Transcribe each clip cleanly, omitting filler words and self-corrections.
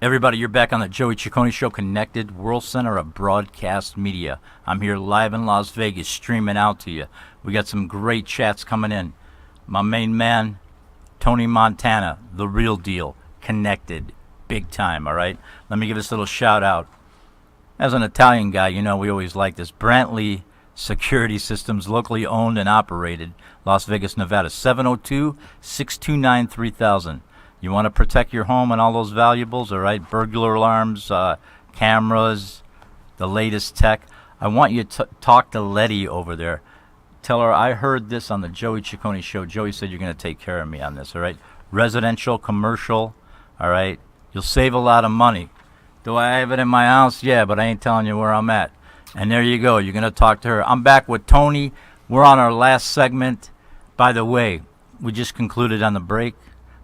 Everybody, you're back on the Joey Ciccone Show, Connected World Center of Broadcast Media. I'm here live in Las Vegas, streaming out to you. We got some great chats coming in. My main man, Tony Montana, the real deal, connected, big time, all right? Let me give this little shout out. As an Italian guy, you know we always like this. Brantley Security Systems, locally owned and operated, Las Vegas, Nevada, 702-629-3000. You want to protect your home and all those valuables, all right? Burglar alarms, cameras, the latest tech. I want you to talk to Letty over there. Tell her I heard this on the Joey Ciccone Show. Joey said you're going to take care of me on this, all right? Residential, commercial, all right? You'll save a lot of money. Do I have it in my house? Yeah, but I ain't telling you where I'm at. And there you go. You're going to talk to her. I'm back with Tony. We're on our last segment. By the way, we just concluded on the break.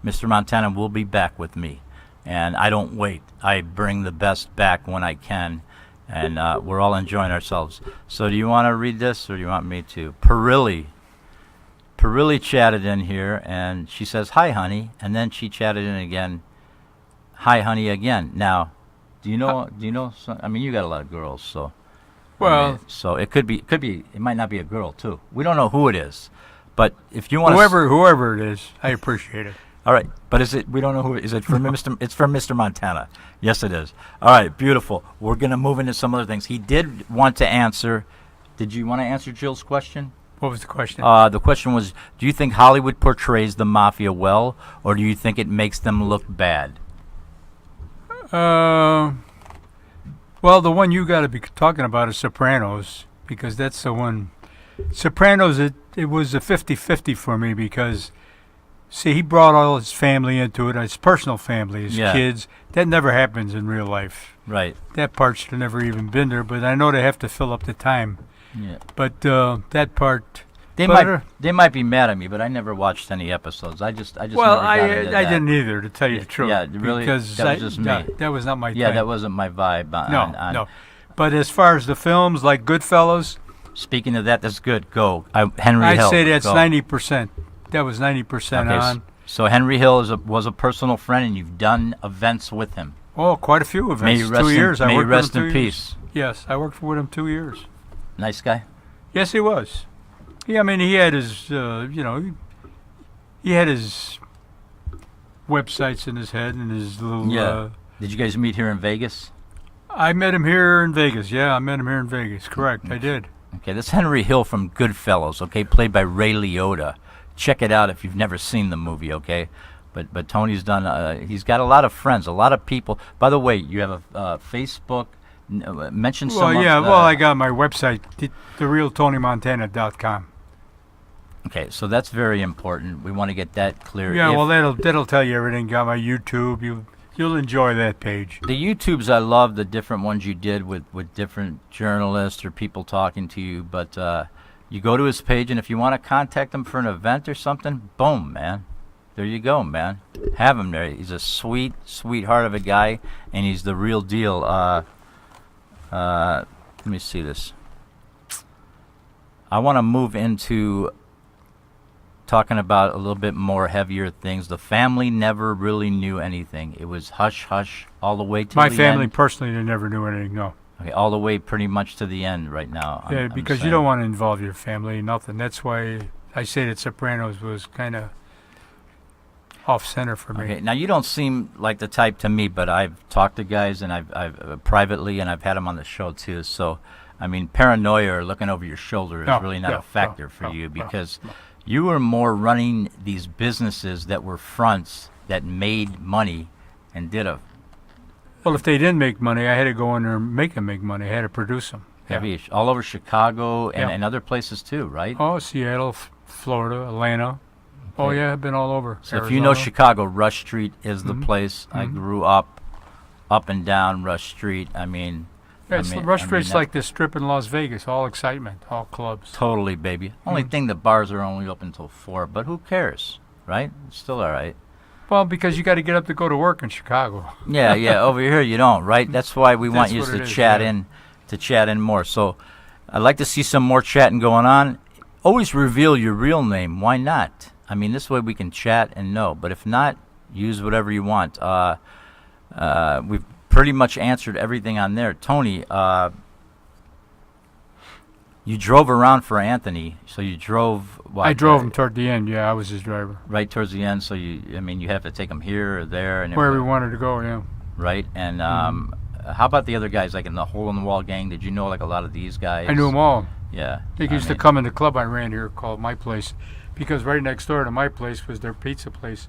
Mr. Montana will be back with me, and I don't wait. I bring the best back when I can, and we're all enjoying ourselves. So do you want to read this, or do you want me to? Perilli chatted in here, and she says, "Hi, honey," and then she chatted in again, "Hi, honey," again. Now, do you know? I mean, you got a lot of girls, so. Well, I mean, so it could be. It might not be a girl too. We don't know who it is, but if you want whoever it is, I appreciate it. All right, but is it? We don't know who. Is it from Mr.? It's from Mr. Montana. Yes, it is. All right, beautiful. We're gonna move into some other things. He did want to answer. Did you want to answer Jill's question? What was the question? The question was: do you think Hollywood portrays the mafia well, or do you think it makes them look bad? Well, the one you got to be talking about is Sopranos, because that's the one. Sopranos, it was a 50-50 for me because. See, he brought all his family into it, his personal family, his kids. That never happens in real life. Right. That part should have never even been there, but I know they have to fill up the time. Yeah. But that part... They might be mad at me, but I never watched any episodes. I just well, never got into that. I didn't either, to tell you the truth. Yeah, really? Because that was just me. That was not my thing. Yeah, that wasn't my vibe. No. But as far as the films, like Goodfellas... Speaking of that, that's good. Go. Henry Hill. I'd say that's 90%. That was 90% on. So Henry Hill was a personal friend, and you've done events with him. Oh, quite a few events. May you rest 2 years. May you rest in peace. Yes, I worked with him 2 years. Nice guy. Yes, he was. Yeah, I mean, he had his, he had his websites in his head and his little. Yeah. Did you guys meet here in Vegas? I met him here in Vegas. Yeah, I met him here in Vegas. Correct, I did. Okay, that's Henry Hill from Goodfellas. Okay, played by Ray Liotta. Check it out if you've never seen the movie, okay? But Tony's done. He's got a lot of friends, a lot of people. By the way, you have a Facebook. Mention some. Well, yeah. Well, I got my website, therealtonymontana.com. Okay, so that's very important. We want to get that clear. Yeah, well, that'll tell you everything. Got my YouTube. You'll enjoy that page. The YouTubes, I love the different ones you did with different journalists or people talking to you, but. You go to his page, and if you want to contact him for an event or something, boom, man. There you go, man. Have him there. He's a sweetheart of a guy, and he's the real deal. Let me see this. I want to move into talking about a little bit more heavier things. The family never really knew anything. It was hush-hush all the way to the end. My family, personally, they never knew anything, no. Okay, all the way pretty much to the end right now. Yeah, because you don't want to involve your family in nothing. That's why I say that Sopranos was kind of off-center for me. Okay, now you don't seem like the type to me, but I've talked to guys and I've privately, and I've had them on the show too. So, I mean, paranoia or looking over your shoulder is really not a factor for you because you were more running these businesses that were fronts that made money and did a... Well, if they didn't make money, I had to go in there and make them make money. I had to produce them. Yeah. All over Chicago and other places too, right? Oh, Seattle, Florida, Atlanta. Okay. Oh, yeah, I've been all over. So Arizona. If you know Chicago, Rush Street is the place. I grew up and down Rush Street. Rush Street's like the strip in Las Vegas, all excitement, all clubs. Totally, baby. Only thing, the bars are only open until 4, but who cares, right? It's still all right. Well, because you got to get up to go to work in Chicago. Yeah. Over here you don't, right? That's why we want you to chat in more. So I'd like to see some more chatting going on. Always reveal your real name. Why not? I mean, this way we can chat and know. But if not, use whatever you want. we've pretty much answered everything on there. Tony, you drove around for Anthony, so you drove. What, I drove him toward the end. Yeah, I was his driver. right towards the end. So you have to take him here or there and Wherever we everything, wanted to go, yeah. right? And how about the other guys, like in the Hole in the Wall gang? Did you know like a lot of these guys? I knew them all. Yeah. They used to come in the club I ran here called My Place, because right next door to My Place was their pizza place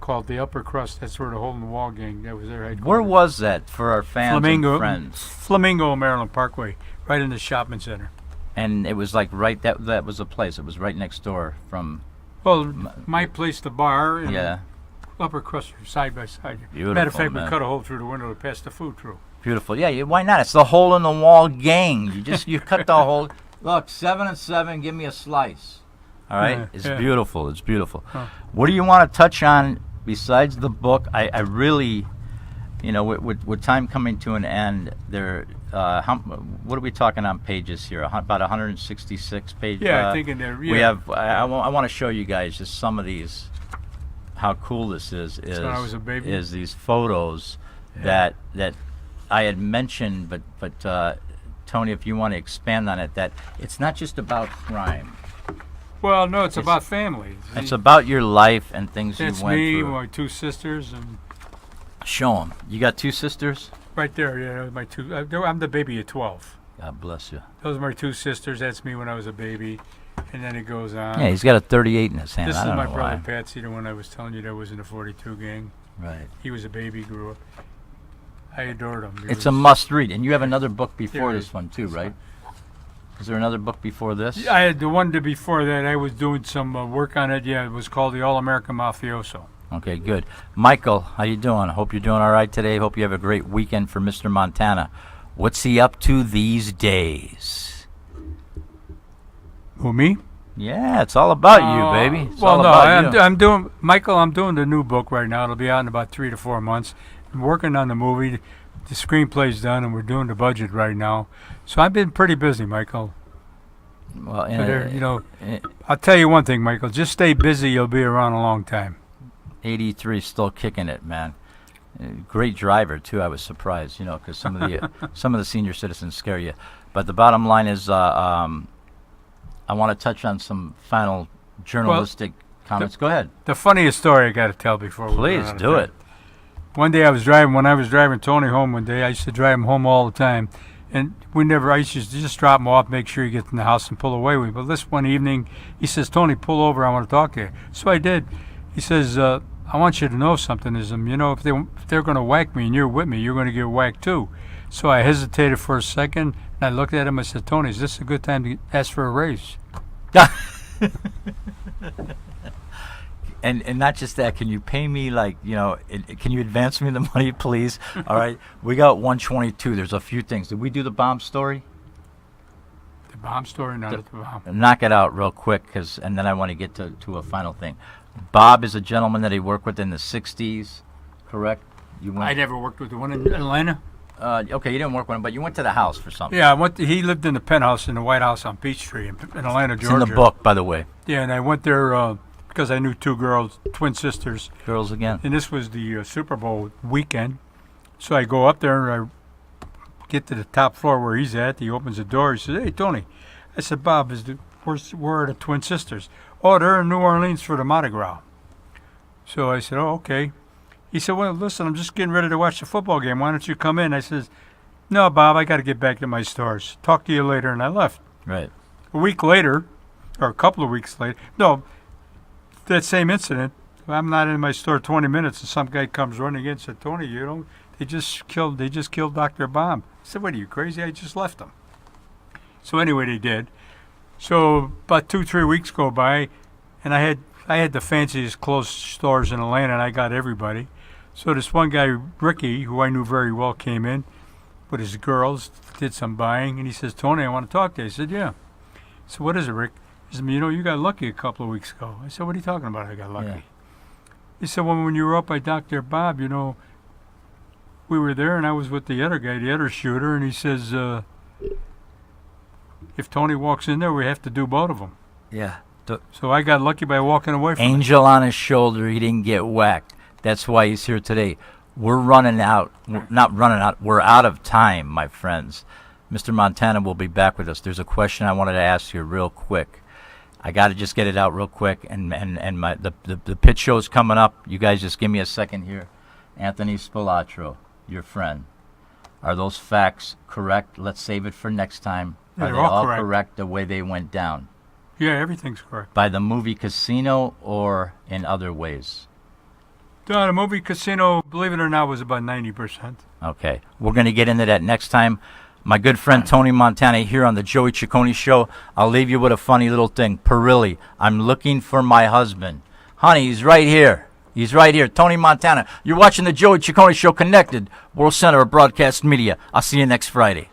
called the Upper Crust. That's where the Hole in the Wall gang, that was their headquarters. Where was that for our fans and friends? Flamingo, Maryland Parkway, right in the shopping center. And it was like right, that was a place. It was right next door from. Well, My Place, the bar, and Yeah. Upper Crust are side by side. Beautiful, Matter of fact, man. we cut a hole through the window to pass the food through. Beautiful. Yeah, why not? It's the Hole in the Wall gang. You cut the hole. Look, 7 and 7. Give me a slice. All right. Yeah, It's yeah. beautiful. It's beautiful. Huh. What do you want to touch on besides the book? I really, with time coming to an end, there. What are we talking on pages here? About 166 pages. Yeah, I think in there. Yeah. We have. I want to show you guys just some of these. How cool this is when I was a baby? is these photos that I had mentioned, but Tony, if you want to expand on it, that it's not just about crime. Well, no, it's about family. It's about your life and things That's you went me, through. my two sisters, and Show them. You got two sisters? right there, yeah, my two. I'm the baby of 12. God bless you. Those are my two sisters. That's me when I was a baby, and then it goes on. Yeah, he's got a 38 in his hand. This I is don't my know brother why. Patsy, the one I was telling you that was in the 42 gang. Right. He was a baby, grew up. I adored him. He It's a was- must read, and you have another book before There it this is. one too, right? Is there another book before this? I had the one before that. I was doing some work on it. Yeah, it was called The All American Mafioso. Okay, good. Michael, how you doing? Hope you're doing all right today. Hope you have a great weekend for Mr. Montana. What's he up to these days? Who, me? Yeah, it's all about you, baby. It's well, all no, about you. I'm doing, Michael, I'm doing the new book right now. It'll be out in about 3 to 4 months. I'm working on the movie. The screenplay's done, and we're doing the budget right now. So I've been pretty busy, Michael. Well, But I'll tell you one thing, Michael. Just stay busy. You'll be around a long time. 83 still kicking it, man. Great driver too. I was surprised, because some of the senior citizens scare you. But the bottom line is, I want to touch on some final journalistic comments. Go ahead. The funniest story I got to tell before we Please run out of do time. it. One day when I was driving Tony home one day, I used to drive him home all the time. And I used to just drop him off, make sure he gets in the house and pull away with me. But this one evening, he says, Tony, pull over, I want to talk to you. So I did. He says, I want you to know something. If they're going to whack me and you're with me, you're going to get whacked too. So I hesitated for a second, and I looked at him. I said, Tony, is this a good time to ask for a raise? And not just that, can you pay me can you advance me the money, please? All right, we got 122. There's a few things. Did we do the bomb story? The bomb story? Not at the bomb. Knock it out real quick, and then I want to get to a final thing. Bob is a gentleman that he worked with in the 60s, correct? You went. I never worked with the one in Atlanta. Okay, you didn't work with him, but you went to the house for something. Yeah, he lived in the penthouse in the White House on Peachtree in Atlanta, It's Georgia. in the book, by the way. Yeah, and I went there because I knew two girls, twin sisters, Girls again. and this was the Super Bowl weekend. So I go up there and I get to the top floor where he's at. He opens the door. He says, "Hey, Tony." I said, "Bob, where are the twin sisters?" "Oh, they're in New Orleans for the Mardi Gras." So I said, "Oh, okay." He said, "Well, listen, I'm just getting ready to watch the football game. Why don't you come in?" I says, "No, Bob, I got to get back to my stores. Talk to you later," and I left. Right. A week later, or a couple of weeks later, no, that same incident, I'm not in my store 20 minutes, and some guy comes running in and said, "Tony, they just killed Dr. Bomb." I said, "What, are you crazy? I just left him." So anyway, they did. So about 2-3 weeks go by, and I had the fanciest clothes stores in Atlanta, and I got everybody. So this one guy, Ricky, who I knew very well, came in with his girls, did some buying, and he says, "Tony, I want to talk to you." I said, "Yeah." So what is it, Rick? He said, "You got lucky a couple of weeks ago." I said, "What are you talking about? I got lucky." Yeah. He said, "Well, when you were up by Dr. Bob, we were there, and I was with the other guy, the other shooter, and he says, if Tony walks in there, we have to do both of them." Yeah. So I got lucky by walking away from him. Angel on his shoulder. He didn't get whacked. That's why he's here today. We're running out. We're not running out. We're out of time, my friends. Mr. Montana will be back with us. There's a question I wanted to ask you real quick. I got to just get it out real quick, and the pitch show's coming up. You guys just give me a second here. Anthony Spilatro, your friend. Are those facts correct? Let's save it for next time. Yeah, Are they're they all all correct. correct the way they went down? Yeah, everything's correct. By the movie Casino or in other ways? The movie Casino, believe it or not, was about 90%. Okay. We're going to get into that next time. My good friend Tony Montana here on the Joey Ciccone Show. I'll leave you with a funny little thing. Perilli, I'm looking for my husband. Honey, he's right here. He's right here. Tony Montana. You're watching the Joey Ciccone Show Connected, World Center of Broadcast Media. I'll see you next Friday.